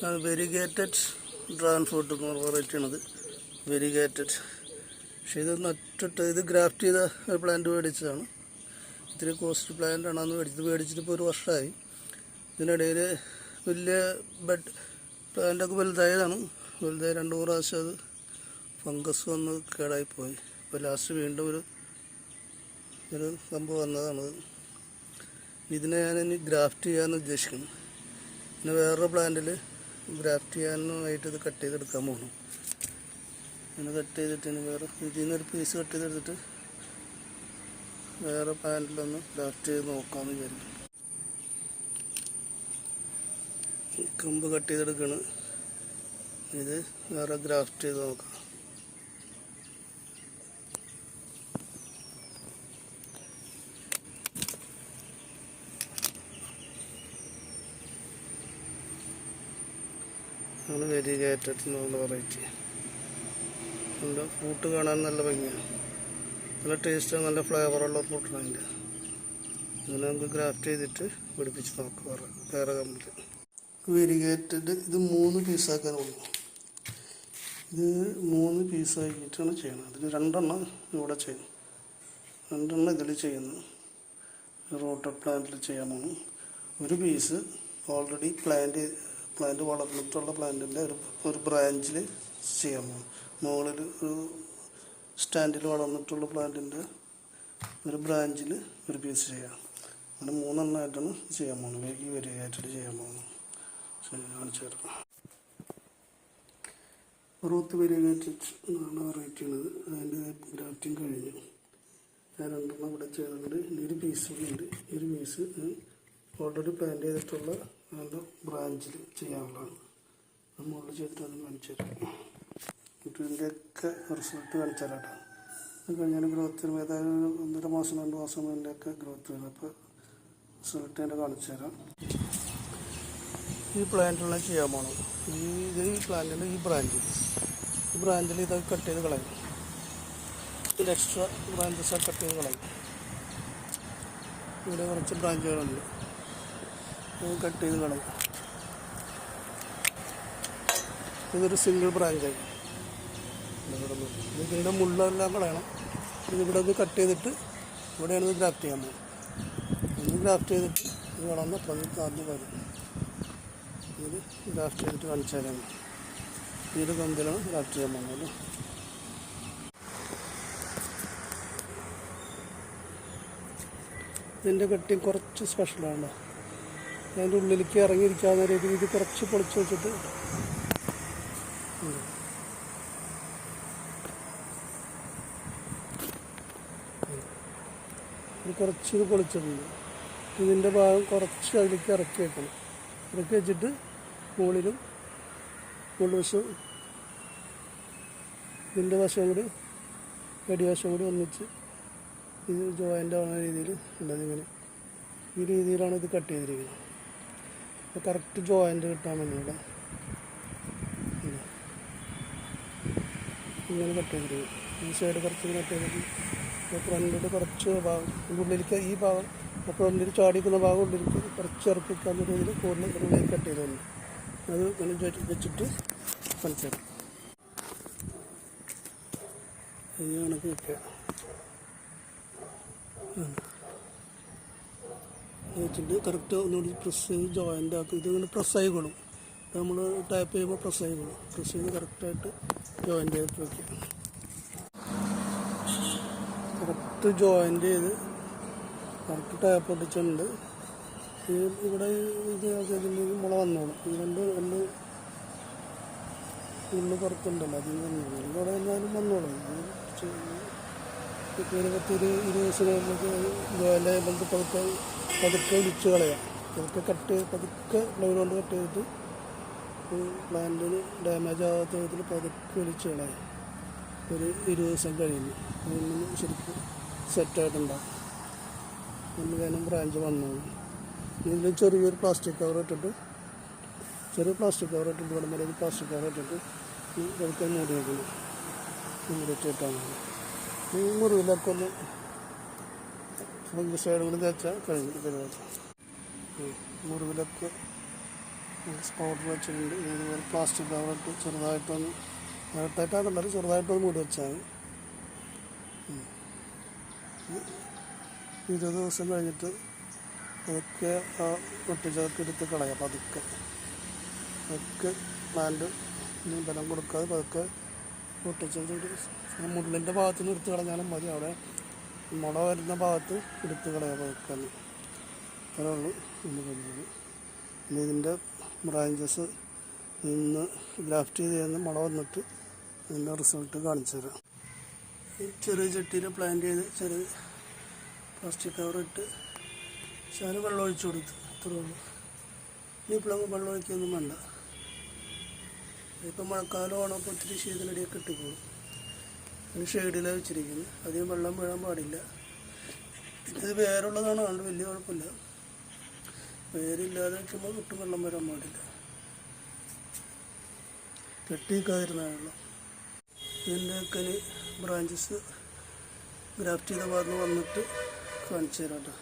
Variegated dragon fruit എന്ന് പറഞ്ഞ വെറൈറ്റിയാണത്. Variegated. പക്ഷേ ഇതൊന്ന് ഒറ്റിട്ട് ഇത് ഗ്രാഫ്റ്റ് ചെയ്ത ഒരു പ്ലാന്റ് മേടിച്ചതാണ്. ഇത്തിരി കോസ്റ്റ് പ്ലാന്റ് ആണെന്ന് മേടിച്ചിട്ട് ഇപ്പോൾ 1 വർഷമായി. ഇതിനിടയിൽ വലിയ ബെഡ് പ്ലാന്റൊക്കെ വലുതായതാണ്. വലുതായി 2-3 പ്രാവശ്യം അത് ഫംഗസ് വന്ന് കേടായിപ്പോയി. ഇപ്പോൾ ലാസ്റ്റ് വീണ്ടും ഒരു കമ്പ് വന്നതാണത്. ഇതിനെ ഞാനിനി ഗ്രാഫ്റ്റ് ചെയ്യാമെന്ന് ഉദ്ദേശിക്കുന്നു. പിന്നെ വേറൊരു പ്ലാന്റിൽ ഗ്രാഫ്റ്റ് ചെയ്യാനായിട്ട് ഇത് കട്ട് ചെയ്തെടുക്കാൻ പോകണം. അങ്ങനെ കട്ട് ചെയ്തിട്ട് ഇനി വേറെ ഇതിൽ നിന്നൊരു പീസ് കട്ട് ചെയ്തെടുത്തിട്ട് വേറെ പ്ലാന്റിലൊന്ന് ഗ്രാഫ്റ്റ് ചെയ്ത് നോക്കാമെന്ന് വിചാരിക്കും. കമ്പ് കട്ട് ചെയ്തെടുക്കണം. ഇത് വേറെ ഗ്രാഫ്റ്റ് ചെയ്ത് നോക്കാം. ആണ് വെരിഗേറ്റഡ് എന്നുള്ള വെറൈറ്റി. നല്ല ഫ്രൂട്ട് കാണാൻ നല്ല ഭംഗിയാണ്, നല്ല ടേസ്റ്റ്, നല്ല ഫ്ലേവറുള്ള ഫ്രൂട്ടാണ് അതിൻ്റെ. അങ്ങനെ നമുക്ക് ഗ്രാഫ്റ്റ് ചെയ്തിട്ട് പിടിപ്പിച്ച് നോക്കാം വേറെ കമ്പിൽ. വെരിഗേറ്റഡ് ഇത് 3 പീസാക്കാനുള്ളൂ. ഇത് 3 പീസാക്കിയിട്ടാണ് ചെയ്യുന്നത്. അതിൽ 2 എണ്ണം ഇവിടെ ചെയ്യും, 2 എണ്ണം ഇതിൽ ചെയ്യുന്നു. റൂട്ടഡ് പ്ലാന്റിൽ ചെയ്യാൻ പോകുന്നു. ഒരു പീസ് ഓൾറെഡി പ്ലാന്റ് വളർന്നിട്ടുള്ള പ്ലാന്റിൻ്റെ ഒരു ബ്രാഞ്ചിൽ ചെയ്യാൻ പോകും. മുകളിൽ ഒരു സ്റ്റാൻഡിൽ വളർന്നിട്ടുള്ള പ്ലാന്റിൻ്റെ ഒരു ബ്രാഞ്ചിൽ ഒരു പീസ് ചെയ്യാം. അങ്ങനെ 3 എണ്ണമായിട്ടാണ് ചെയ്യാൻ പോകുന്നത്. ഈ വെരിഗേറ്റഡ് ചെയ്യാൻ പോകുന്നത് കാണിച്ചു തരാം. റൂത്ത് വെരിഗേറ്റഡ് എന്നാണ് വെറൈറ്റിയാണത്. അതിൻ്റെ ഗ്രാഫ്റ്റിങ് കഴിഞ്ഞു. ഞാൻ 2 എണ്ണം ഇവിടെ ചെയ്തിട്ടുണ്ട്. ഇനി ഒരു പീസ് ഉണ്ട്. ഈ ഒരു പീസ് ഓൾറെഡി പ്ലാന്റ് ചെയ്തിട്ടുള്ള അതിൻ്റെ ബ്രാഞ്ചിൽ ചെയ്യാനുള്ളതാണ്. അത് മുകളിൽ ചെയ്തിട്ട് അത് കാണിച്ചു തരാം. എന്നിട്ട് ഇതിൻ്റെയൊക്കെ റിസൾട്ട് കാണിച്ചു തരാം കേട്ടോ. അത് കഴിഞ്ഞാൽ ഗ്രോത്തിന് ഏതായാലും 1.5 മാസം 2 മാസം അതിൻ്റെയൊക്കെ ഗ്രോത്ത് വരും. അപ്പോൾ റിസൾട്ട് അതിൻ്റെ കാണിച്ചു തരാം. ഈ പ്ലാന്റിലാണ് ചെയ്യാൻ പോകണം. ഈ പ്ലാന്റിൻ്റെ ഈ ബ്രാഞ്ചിൽ ഇതൊക്കെ കട്ട് ചെയ്ത് കളയും. ഇതിൽ എക്സ്ട്രാ ബ്രാഞ്ചസ് കട്ട് ചെയ്ത് കളയും. ഇവിടെ കുറച്ച് ബ്രാഞ്ചുകളുണ്ട്, കട്ട് ചെയ്ത് കളയും. ഇതൊരു സിംഗിൾ ബ്രാഞ്ചായി. ഇതിൻ്റെ മുള്ളെല്ലാം കളയണം. ഇതിവിടെ ഒന്ന് കട്ട് ചെയ്തിട്ട് ഇവിടെയാണ് ഇത് ഗ്രാഫ്റ്റ് ചെയ്യാൻ പോകുന്നത്. ഒന്ന് ഗ്രാഫ്റ്റ് ചെയ്തിട്ട് ഇത് വളർന്ന് ആദ്യം വരും. ഇത് ഗ്രാഫ്റ്റ് ചെയ്തിട്ട് കാണിച്ചാലാണ് ഈ കമ്പിലാണ് ഗ്രാഫ്റ്റ് ചെയ്യാൻ പോകുന്നത്. ഇതിൻ്റെ കട്ടിങ് കുറച്ച് സ്പെഷ്യലാണ്. അതിൻ്റെ ഉള്ളിലേക്ക് ഇറങ്ങിയിരിക്കാവുന്ന രീതിയിൽ ഇത് കുറച്ച് പൊളിച്ച് വെച്ചിട്ട് കുറച്ച് ഇത് പൊളിച്ചിട്ടുണ്ട്. ഇതിൻ്റെ ഭാഗം കുറച്ച് അതിലേക്ക് ഇറക്കി വെക്കണം. ഇറക്കി വെച്ചിട്ട് മുകളിലും ഉൾവശവും ഇതിൻ്റെ വശവും കൂടി അടിവശവും കൂടി ഒന്നിച്ച് ഇത് ജോയിൻ്റ് ആവുന്ന രീതിയിൽ ഉള്ളത്. ഇങ്ങനെ ഈ രീതിയിലാണ് ഇത് കട്ട് ചെയ്തിരിക്കുന്നത്. അപ്പോൾ കറക്റ്റ് ജോയിൻ്റ് കിട്ടാൻ വേണ്ടിയുള്ള ഇങ്ങനെ കട്ട് ചെയ്തിരിക്കും. ഈ സൈഡ് കുറച്ച് കട്ട് ചെയ്തിട്ട് ഫ്രണ്ടിൽ കുറച്ച് ഭാഗം ഉള്ളിലേക്ക്, ഈ ഭാഗം അപ്പോൾ ഉള്ളിൽ ചാടിക്കുന്ന ഭാഗം ഉള്ളിലേക്ക് കുറച്ച് ഇറക്കി വെക്കാൻ രീതിയിൽ കൂടുതൽ ഉള്ളിലേക്ക് കട്ട് ചെയ്തുകൊണ്ട് അത് ഇങ്ങനെ വെച്ചിട്ട് മനസ്സിലാക്കും. ഈ കണക്ക് വെക്കുക വെച്ചിട്ട് കറക്റ്റ് ഒന്നുകൂടി പ്രസ് ചെയ്ത് ജോയിൻ്റ് ആക്കും. ഇതിങ്ങനെ പ്രസ് ആയിക്കോളും. നമ്മൾ ടാപ്പ് ചെയ്യുമ്പോൾ പ്രസ് ആയിക്കോളും. പ്രസ് ചെയ്ത് കറക്റ്റായിട്ട് ജോയിൻ്റ് ചെയ്തിട്ട് വയ്ക്കുക. കറക്റ്റ് ജോയിൻ്റ് ചെയ്ത് കറക്റ്റ് ടാപ്പ് ഒട്ടിച്ചിട്ടുണ്ട്. ഇവിടെ ഇത് മുള വന്നോളും. ഇത് രണ്ട് ഉള്ളു പുറത്തുണ്ടല്ലോ, അതിന് വന്നോളും. ഇവിടെ എന്നാലും വന്നോളും. ഇപ്പോൾ 20 ദിവസം ജോയിൻ്റ് ആയപ്പോഴത്തെ പതുക്കെ ഒലിച്ച് കളയാം. പതുക്കെ ബ്ലൗഡ് കൊണ്ട് കട്ട് ചെയ്തിട്ട് പ്ലാന്റിന് ഡാമേജ് ആകാത്ത വിധത്തിൽ പതുക്കെ ഒലിച്ച് കളയാം. ഒരു 20 ദിവസം കഴിയുന്നു. അതിന് ശരിക്കും സെറ്റായിട്ടുണ്ടാകും. അതിന് വേണം ബ്രാഞ്ച് വന്നോളൂ. ഇതിൽ ചെറിയൊരു പ്ലാസ്റ്റിക് കവർ ഇട്ടിട്ട് ഇവിടെ വരെ പ്ലാസ്റ്റിക് കവർ ഇട്ടിട്ട് ഇതൊക്കെ മൂടി വയ്ക്കണം. മൂടിയിട്ടിട്ടാൽ മതി. ഈ മുറിവിലൊക്കെ ഒന്ന് സൈഡ് കൂടി തേച്ചാൽ കഴിഞ്ഞു പരിപാടി. മുറിവിലൊക്കെ പൗഡർ വെച്ചിട്ടുണ്ട്. ഇതുപോലെ പ്ലാസ്റ്റിക് കവറിട്ട് ചെറുതായിട്ടൊന്ന് ഇട്ടായിട്ടാണെന്നുള്ളത് ചെറുതായിട്ടൊന്ന് മൂടി വെച്ചാൽ 20 ദിവസം കഴിഞ്ഞിട്ട് അതൊക്കെ ആ ഒട്ടിച്ചതൊക്കെ എടുത്ത് കളയാം. പതുക്കെ പ്ലാന്റ് ബലം കൊടുക്കാതെ പതുക്കെ ഒട്ടിച്ചത് മുള്ളിൻ്റെ ഭാഗത്ത് നിന്ന് എടുത്ത് കളഞ്ഞാലും മതി. അവിടെ മുള വരുന്ന ഭാഗത്ത് എടുത്ത് കളയാം പതുക്കെ. അത്രേ ഉള്ളൂ ഇന്ന് പരിപാടി. ഇനി ഇതിൻ്റെ ബ്രാഞ്ചസ് ഇന്ന് ഗ്രാഫ്റ്റ് ചെയ്ത് ചെയ്യുന്ന മുള വന്നിട്ട് അതിൻ്റെ റിസൾട്ട് കാണിച്ചു തരാം. ഈ ചെറിയ ചട്ടിയിൽ പ്ലാന്റ് ചെയ്ത് ചെറിയ പ്ലാസ്റ്റിക് കവറിട്ട് ശാല വെള്ളം ഒഴിച്ചു കൊടുത്ത് അത്രേ ഉള്ളൂ. ഇനിയിപ്പോഴങ്ങ് വെള്ളം ഒഴിക്കൊന്നും വേണ്ട. ഇപ്പം മഴക്കാലമാണ്, അപ്പോൾ ഒത്തിരി ശീതളടിയൊക്കെ ഇട്ടുപോകും. അതിന് ഷെയ്ഡിലാണ് വെച്ചിരിക്കുന്നത്. അധികം വെള്ളം വീഴാൻ പാടില്ല. ഇത് വേരുള്ളതാണ്, അതുകൊണ്ട് വലിയ കുഴപ്പമില്ല. വേരില്ലാതെ വെക്കുമ്പോൾ ഒട്ടും വെള്ളം വരാൻ പാടില്ല. കെട്ടിക്കാതിരുന്നാണല്ലോ. ഇതിൻ്റെയൊക്കെ ബ്രാഞ്ചസ് ഗ്രാഫ്റ്റ് ചെയ്ത ഭാഗത്ത് വന്നിട്ട് കാണിച്ചു തരാം കേട്ടോ.